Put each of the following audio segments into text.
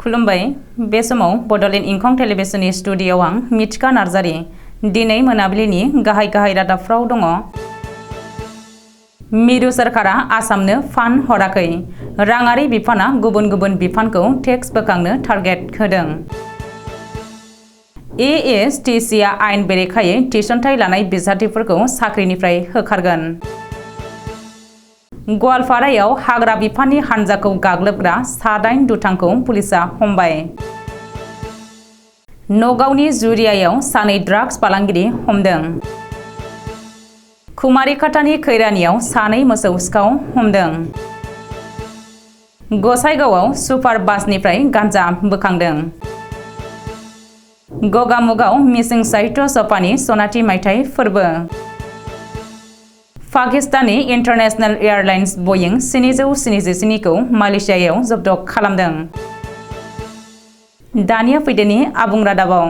खुलुमबाय बे समाव बडोलेण्ड इंखं टेलिभिजननि स्टुडियोआव आं मिथिका नार्जारी दिनै मोनाबिलिनि गाहाय रादाबफ्राव दङ। मिरु सरकारा आसामनो फान्ड हराखै। राङारि बिफाना गुबुन बिफानखौ टेक्स बोखांनो टार्गेट होदों। एएसटीसीआ आयेन बेरेखायै थिसनथाइ लानाय बिजाथिफोरखौ साख्रिनिफ्राय होखारगोन। गवालपारायाव हाग्रा बिफाननि हान्जाखौ गाग्लोबग्रा 9 दुथांखौ पुलिसआ हमबाय। नगावनि जुरियायाव सानै ड्राग्स फालांगिरि हमदों। कुमारिकाटानि खैरानियाव सानै मोसौ सिखाव हमदों। गसाइगावआव सुपार बासनिफ्राय गान्जा बोखांदों। गगामुगाव मिसिं साहित्य सभानि सनाथि मायथाइ फोरबो। पाकिस्तानी इन्टारनेशनेल एयारलाइन्स बयिं 777 खौ मालयेशियायाव जब्द खालामदों। दानिया फैदोनि आबुं रादाबाव।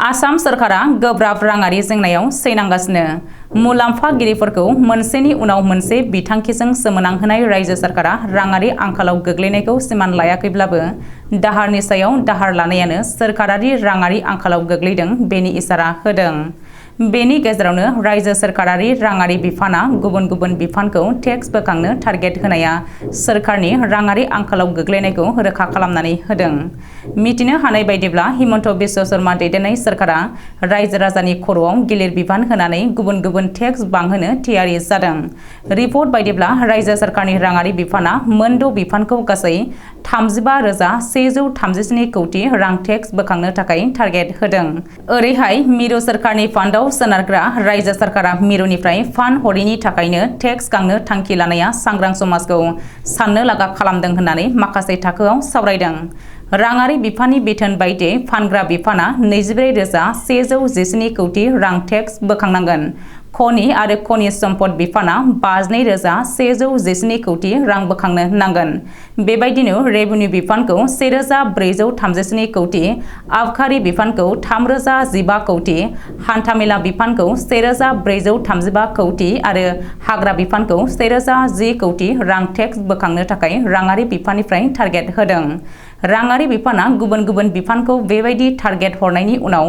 आसाम सरकारा गोब्राब राङारि जेंनायाव सैनांगासिनो। मुलाम्फागिरिफोरखौ मोनसेनि उनाव मोनसे बिथांखिजों सोमोनांहोनाय रायजो सरकारा राङारि आंखालाव गोग्लैनायखौ सिमान लायाखैब्लाबो दाहारनि सायाव दाहार लानायानो सोरखारारि राङारि आंखालाव गोग्लैदों बेनि इसारा होदों। बेनि गेजेरावनो रायजो सोरखारारि राङारि बिफाना गुबुन बिफानखौ टेक्स बोखांनो टार्गेट होनाया सोरखारनि राङारि आंखालाव गोग्लैनायखौ रोखा खालामनानै होदों। मिथिनो हानाय बायदिब्ला हिमन्त बिश्व शर्मा दैदेननाय सोरखारा रायजो राजानि खर'आव गिलिर बिबान होनानै गुबुन टेक्स बांहोनो थियारि जादों। रिपर्ट बायदिब्ला रायजो सोरखारनि राङारि बिफाना मोन' बिफानखौ गासै 35,137 कौटि रां टेक्स बोखांनो थाखाय टार्गेट होदों। ओरैहाय मिरु सोरखारनि फान्डआव सोनारग्रा रायजो सरकारा मिरुनिफ्राय फान्ड हरैनि थाखायनो टेक्स गांनो थांखि लानाया सांग्रां समाजखौ साननो लागा खालामदों होननानै माखासे थाखोआव सावरायदों। राङारि बिफाननि बिथोन बायदियै फानग्रा बिफाना 24,117 कौटि रां टेक्स बोखांनांगोन। खनि आरो खनिज सम्पद बिफाना 52,111 कौटि रां बोखांनो नांगोन। बेबायदिनो रेभिनिउ बिफानखौ 1,434 कौटि, आबखारि बिफानखौ 3,015 कौटि, हान्थामेला बिफानखौ 1,435 कौटि आरो हाग्रा बिफानखौ 1,010 कौटि रां टेक्स बोखांनो थाखाय राङारि बिफाननिफ्राय टार्गेट होदों। राङारि बिफाना गुबुन बिफानखौ बेबायदि टार्गेट हरनायनि उनाव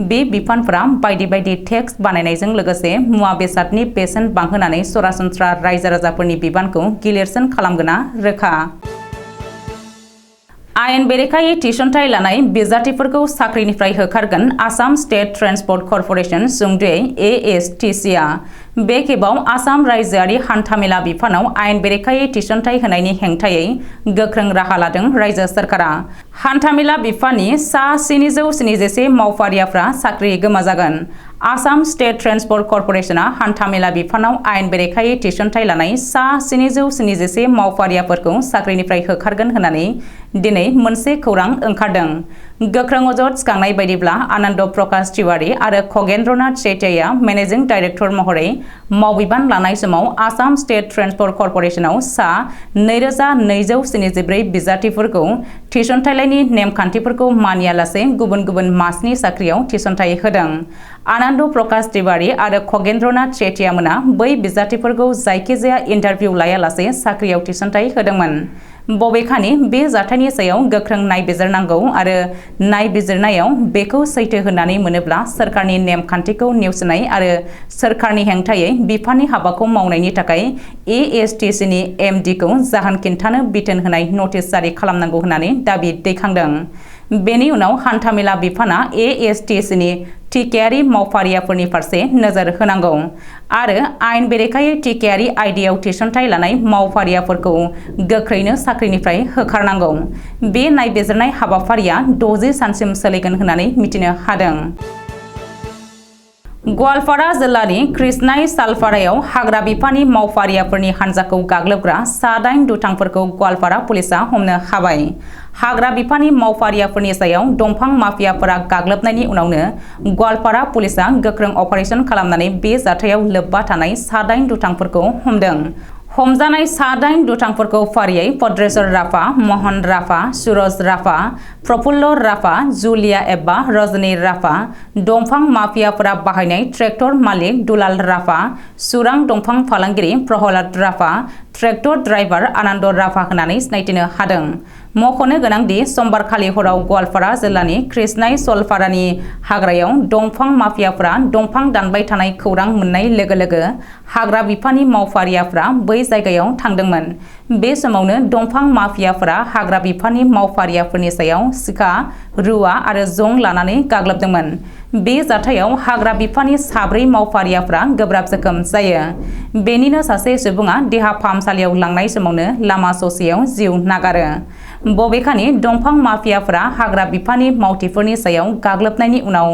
बे बिफानफोरा बायदि टेक्स बानायनायजों लोगोसे मुवा बेसादनि बेसेन बांहोनानै सरासनस्रा रायजो राजाफोरनि बिबानखौ गिलिरसिन खालामगोना रोखा। आयेन बेरेखायै थिसनथाइ लानाय बिजाथिफोरखौ साख्रिनिफ्राय होखारगोन आसाम स्टेट ट्रेन्सपर्ट कर्परेसन सुंद'यै एएसटीसीआ। बे खेबाव आसाम रायजोआरि हान्थामेला बिफानाव आयेन बेरेखायै थिसनथाइ होनायनि हेंथायै गोख्रों राहा लादों रायजो सोरखारा। हान्थामेला बिफाननि सा 777 मावफारियाफ्रा साख्रि गोमाजागोन। आसाम स्टेट ट्रेन्सपर्ट कर्परेसना हान्थामेला बिफानाव आयेन बेरेखायै थिसनथाइ लानाय सा 777 मावफारियाफोरखौ साख्रिनिफ्राय होखारगोन होननानै दिनै मोनसे खौरां ओंखारदों। गोख्रों अजद थिखांनाय बायदिब्ला आनन्द प्रकाश तिवारी आरो खगेन्द्रनाथ चेटियाया मेनेजिं डाइरेक्टर महरै मावबिबान लानाय समाव आसाम स्टेट ट्रेन्सपर्ट कर्परेसनाव सा 2,274 बिजाथिफोरखौ थिसनथाइलाइनि नेमखान्थिफोरखौ मानियालासे गुबुन मासनि साख्रियाव थिसनथाइ होदों। आनन्द प्रकाश तिवारी आरो खगेन्द्रनाथ चेटियामोना बै बिजाथिफोरखौ जायखिजाया इन्टारभिउ लायालासे साख्रियाव थिसनथाइ होदोंमोन। बबेखानि बे जाथायनि सायाव गोख्रों नायबिजिरनांगौ आरो नायबिजिरनायाव बेखौ सैथो होननानै मोनोब्ला सोरखारनि नेमखान्थिखौ नेवसिनाय आरो सोरखारनि हेंथायै बिफाननि हाबाखौ मावनायनि थाखाय एएसटीसीनि एमडीखौ जाहोन खिन्थानो बिथोन होनाय नटिस जारि खालामनांगौ होननानै दाबि दैखांदों। बेनि उनाव हान्थामेला बिफाना एएसटीसीनि टिकेयारि मावफारियाफोरनि फारसे नोजोर होनांगौ आरो आयेन बेरेखायै टिकेयारि आयदायाव थिसनथाइ लानाय मावफारियाफोरखौ गोख्रैनो साख्रिनिफ्राय होखारनांगौ। बे नायबिजिरनाय हाबाफारिया 60 सानसिम सोलिगोन होननानै मिथिनो हादों। गवालपारा जिल्लानि कृष्णाई सालपारायाव हाग्रा बिफाननि मावफारियाफोरनि हान्जाखौ गाग्लोबग्रा 9 दुथांफोरखौ गवालपारा पुलिसआ हमनो हाबाय। हाग्रा बिफाननि मावफारियाफोरनि सायाव दंफां माफियाफोरा गाग्लोबनायनि उनावनो गवालपारा पुलिसआ गोख्रों अपारेसन खालामनानै बे जाथायाव लोब्बा थानाय 9 दुथांफोरखौ हमदों। हमजानाय सा-8 दुथांफोरखौ फारियै पद्रेश्वर राफा, महन राफा, सुरज राफा, प्रफुल्ल राफा, जुलिया एबा रजनी राफा, दंफां माफियाफोरा बाहायनाय ट्रेक्टर मालिक दुलाल राफा, सुरां दंफां फालांगिरि प्रहलाद राफा, ट्रेक्टर ड्राइभार आनन्द राफा होननानै सिनायथिनो हादों। मख'नो गोनांदि समबारखालि हराव गवालपारा जिल्लानि कृष्णाई सलपारानि हाग्रायाव दंफां माफियाफोरा दंफां दानबाय थानाय खौरां मोननाय लोगो लोगो हाग्रा बिफाननि मावफारियाफोरा बै जायगायाव थांदोंमोन। बे समावनो दंफां माफियाफोरा हाग्रा बिफाननि मावफारियाफोरनि सायाव सिखा, रुवा आरो जं लानानै गाग्लोबदोंमोन। बे जाथायाव हाग्रा बिफाननि 4 मावफारियाफोरा गोब्राब जोखोम जायो। बेनिनो सासे सुबुङा देहा फाहामसालियाव लांनाय समावनो लामा ससेयाव जिउ नागारो। बबेखानि दंफां माफियाफोरा हाग्रा बिफाननि मावथिफोरनि सायाव गाग्लोबनायनि उनाव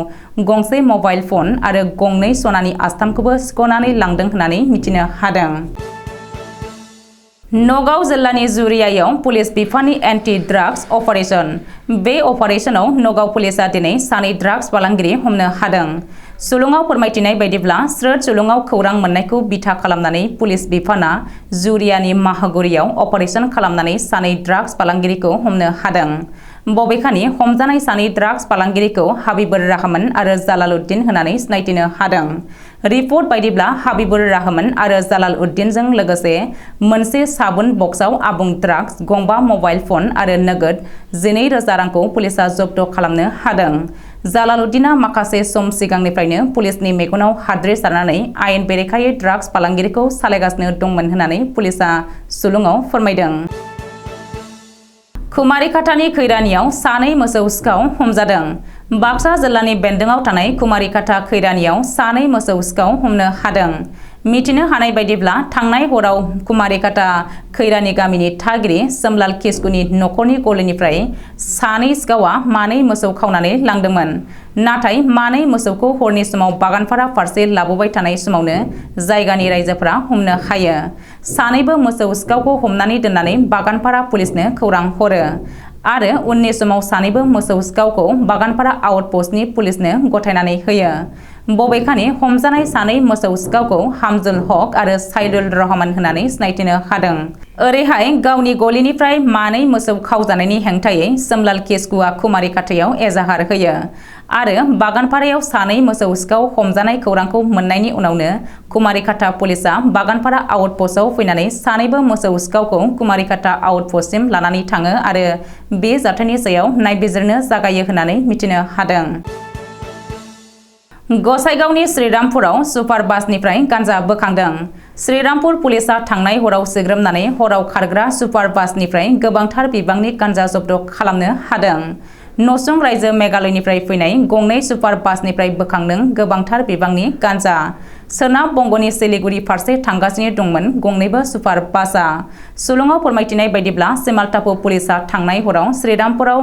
गंसे मबाइल फन आरो गंनै सनानि आस्थामखौबो सिख'नानै लांदों होननानै मिथिनो हादों। नगाव जिल्लानि जुरियायाव पुलिस बिफाननि एन्टि ड्राग्स अपारेशन। बे अपारेशनाव नगाव पुलिसा दिनै 2 ड्राग्स फालांगिरि हमनो हादों। सुलुङाव फोरमायथिनाय बायदिब्ला स्रोद सुलुङाव खौरां मोननायखौ बिथा खालामनानै पुलिस बिफाना जुरियानि माहागुरियाव अपारेशन खालामनानै 2 ड्राग्स फालांगिरिखौ हमनो हादों। बबेखानि हमजानाय 2 ड्राग्स फालांगिरिखौ हाबिबुर रहमान आरो जालालउद्दिन होननानै सिनायथिनो हादों। रिपर्ट बायदिब्ला हाबिबुर रहमान आरो जालालउद्दिनजों लोगोसे मोनसे साबुन बक्सआव आबुं ड्राग्स, गंबा मबाइल फन आरो नोगोद 12,000 रांखौ पुलिसा जब्द खालामनो हादों। जालालउद्दिना माखासे सम सिगांनिफ्रायनो पुलिसनि मेगनाव हाद्रि सारनानै आयेन बेरेखायै ड्राग्स फालांगिरिखौ सालायगासिनो दंमोन होननानै पुलिसा सुलुङाव फोरमायदों। कुमारिकाटानि खैरानियाव 2 मोसौ सिखाव हमजादों। बाक्सा जिल्लानि बेन्दोंआव थानाय कुमारिकाटा खैरानियाव 2 मोसौ सिखाव हमनो हादों। मिथिनो हानाय बायदिब्ला थांनाय हराव कुमारिकाटा खैरानि गामिनि थागिरि सोमलाल किस्कुनि नखरनि गलिनिफ्राय 2 सिखावा 2 मोसौ खावनानै लांदोंमोन। नाथाय 2 मोसौखौ हरनि समाव बागानपारा फारसे लाबोबाय थानाय समावनो जायगानि रायजोफोरा हमनो हायो। 2 मोसौ सिखावखौ हमनानै दोननानै बागानपारा पुलिसनो खौरां हरो आरो उननि समाव 2 मोसौ सिखावखौ बागानपारा आउटपस्टनि पुलिसनो गथायनानै होयो। बबेखानि हमजानाय 2 मोसौ सिखावखौ हामजुल हक आरो साइदुल रहमान होननानै सिनायथिनो हादों। ओरैहाय गावनि गलिनिफ्राय 2 मोसौ खावजानायनि हेंथायै सोमलाल किस्कुआ कुमारिकाटायाव एजाहार होयो आरो बागानपारायाव 2 मोसौ सिखाव हमजानाय खौरांखौ मोननायनि उनावनो कुमारिकाटा पुलिसा बागानपारा आउटपस्टआव फैनानै 2 मोसौ सिखावखौ कुमारिकाटा आउटपस्टसिम लानानै थाङो आरो बे जाथायनि सायाव नायबिजिरनो जागायो होननानै मिथिनो हादों। गसाइगावनि श्रीरामपुराव सुपार बासनिफ्राय गांजा बोखांदों। श्रीरामपुर पुलिसा थांनाय हराव सिग्रोमनानै हराव खारग्रा सुपार बासनिफ्राय गोबांथार बिबांनि गांजा जब्द खालामनो हादों। नसुं रायजो मेघालयनिफ्राय फैनाय गंनै सुपार बासनिफ्राय बोखांदों गोबांथार बिबांनि गांजा। सोनाब बंगनि सिलिगुरि फारसे थांगासिनो दंमोन गंनैबो सुपार बासआ। सुलुङाव फोरमायथिनाय बायदिब्ला सिमालटापु पुलिसा थांनाय हराव श्रीरामपुराव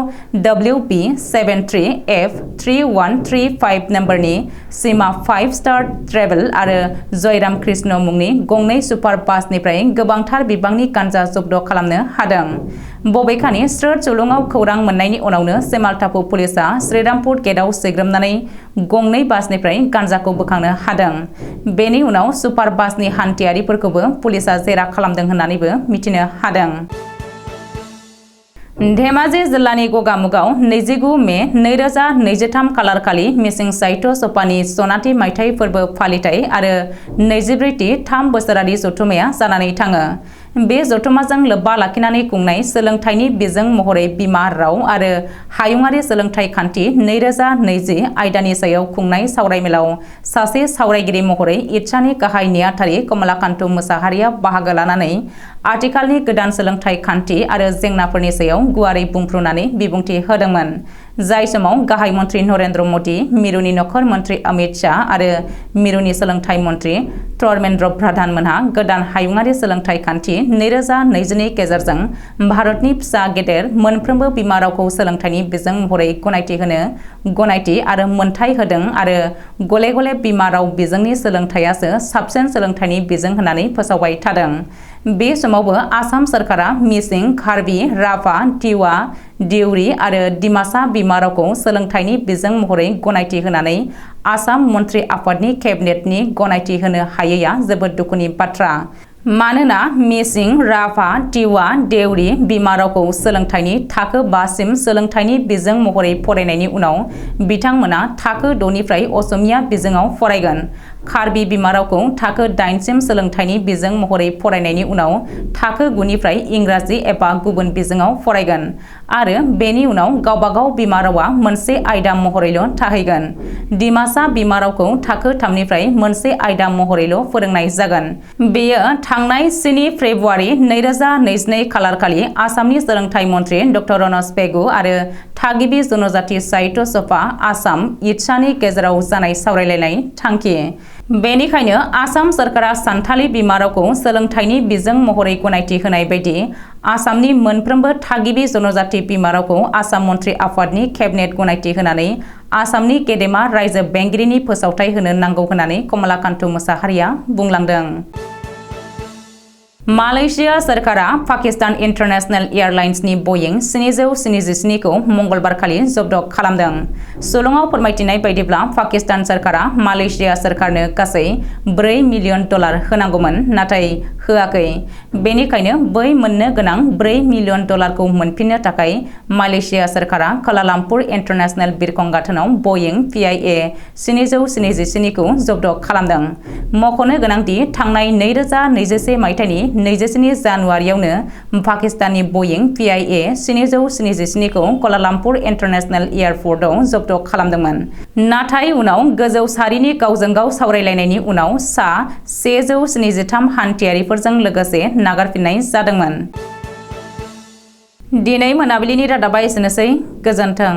WB73F3135 नम्बरनि सीमा 5 स्टार ट्रेभेल आरो जयराम कृष्ण मुंनि गंनै सुपार बासनिफ्राय गोबांथार बिबांनि गांजा जब्द खालामनो हादों। बबेखानि स्रोद सुलुङाव खौरां मोननायनि उनावनो सिमालटापु पुलिसा श्रीरामपुर गेटआव सिग्रोमनानै गंनै बासनिफ्राय गांजाखौ बोखांनो हादों। बेनि उनाव सुपार बासनि हान्थियारिफोरखौबो पुलिसा जेरा खालामदों होननानैबो मिथिनो हादों। धेमाजि जिल्लानि गगामुगाव 29 मे 2023 खालारखालि मिसिं साहित्य सभानि सनाथि मायथाइ फोरबो फालिथाय आरो 24थि 3 बोसोरारि जथुम्माया जानानै थाङो। बे जथुम्माजों लोब्बा लाखिनानै खुंनाय सोलोंथाइनि बिजों महरै बिमा राव आरो हायुङारि सोलोंथाइ खान्थि 2020 आयदानि सायाव खुंनाय सावरायमेलाव सासे सावरायगिरि महरै इटसानि गाहाय नेहाथारि कमलाकान्त मुसाहारिया बाहागो लानानै आथिखालनि गोदान सोलोंथाइ खान्थि आरो जेंनाफोरनि सायाव गुवारै बुंफ्रुनानै बिबुंथि होदोंमोन। जाय समाव गाहाय मन्त्रि नरेन्द्र मदि, मिरुनि नखर मन्त्रि अमित शाह आरो मिरुनि सोलोंथाइ मन्त्रि धर्मेन्द्र प्रधान मोनहा गोदान हायुङारि सोलोंथाइ खान्थि 2020 नि गेजेरजों भारतनि फिसा गेदेर मोनफ्रोमबो बिमा रावखौ सोलोंथाइनि बिजों महरै गनायथि होनो गनायथि आरो मोनथाय होदों आरो गले गले बिमा राव बिजोंनि सोलोंथाइयासो साबसिन सोलोंथाइनि बिजों होननानै फोसावबाय थादों। बे समावबो आसाम सरकारा मिसिं, कार्बि, राभा, टिवा, दिउरि आरो डिमासा बिमा रावखौ सोलोंथाइनि बिजों महरै गनायथि होनानै आसाम मन्त्रि आफादनि केबिनेटनि गनायथि होनो हायैया जोबोद दुखुनि बाथ्रा। मानोना मिसिं, राभा, टिवा, देउरि बिमा रावखौ सोलोंथाइनि थाखो 5 सिम सोलोंथाइनि बिजों महरै फरायनायनि उनाव बिथांमोना थाखो 6 निफ्राय असमिया बिजोङाव फरायगोन। कार्बि बिमा रावखौ थाखो 8 सिम सोलोंथाइनि बिजों महरै फरायनायनि उनाव थाखो 9 निफ्राय इंराजि एबा गुबुन बिजोङाव फरायगोन आरो बेनि उनाव गावबागाव बिमा रावा मोनसे आयदा महरैल' थाहैगोन। डिमासा बिमा रावखौ थाखो 3 निफ्राय मोनसे आयदा महरैल' फोरोंनाय जागोन। बेयो थांनाय 7 फेब्रुआरि 2022 खालारखालि आसामनि सोलोंथाइ मन्त्रि ड रनज पेगु आरो थागिबि जनजाति साहित्य सभा आसाम इटसानि गेजेराव जानाय सावरायलायनाय थांखि। बेनिखायनो आसाम सरकारा सानथालि बिमा रावखौ सोलोंथाइनि बिजों महरै गनायथि होनाय बायदि आसामनि मोनफ्रोमबो थागिबि जनजाति बिमा रावखौ आसाम मन्त्रि आफादनि केबिनेट गनायथि होनानै आसामनि गेदेमा रायजो बेंगिरिनि फोसावथाय होनो नांगौ होननानै कमलाकान्त मोसाहारिया बुंलांदों। मालयेशिया सरकारा पाकिस्तान इन्टारनेशनेल एयारलाइन्सनि बयिं 777 खौ मंगलबारखालि जब्द खालामदों। सुलुङाव फोरमायथिनाय बायदिब्ला पाकिस्तान सरकारा मालयेशिया सरकारनो गासै $4 मिलियन होनांगौमोन, नाथाय होआखै। बेनिखायनो बै मोननो गोनां $4 मिलियन खौ मोनफिननो थाखाय मालयेशिया सरकारा कुआलालामपुर इन्टारनेशनेल बिरखं गाथोनाव बयिं PIA 777 खौ जब्द खालामदों। मख'नो गोनांदि थांनाय 2021 मायथाइनि 27 जानुवारियावनो पाकिस्ताननि बयिं PIA 777 खौ कुआलालामपुर इन्टारनेशनेल एयारपर्टआव जब्द खालामदोंमोन। नाथाय उनाव गोजौ सारिनि गावजों गाव सावरायलायनायनि उनाव सा 173 हान्थियारिफोरजों लोगोसे नागारफिननाय जादोंमोन। दिनै मोनाबिलिनि रादाबा एसेनोसै। गोजोन्थों।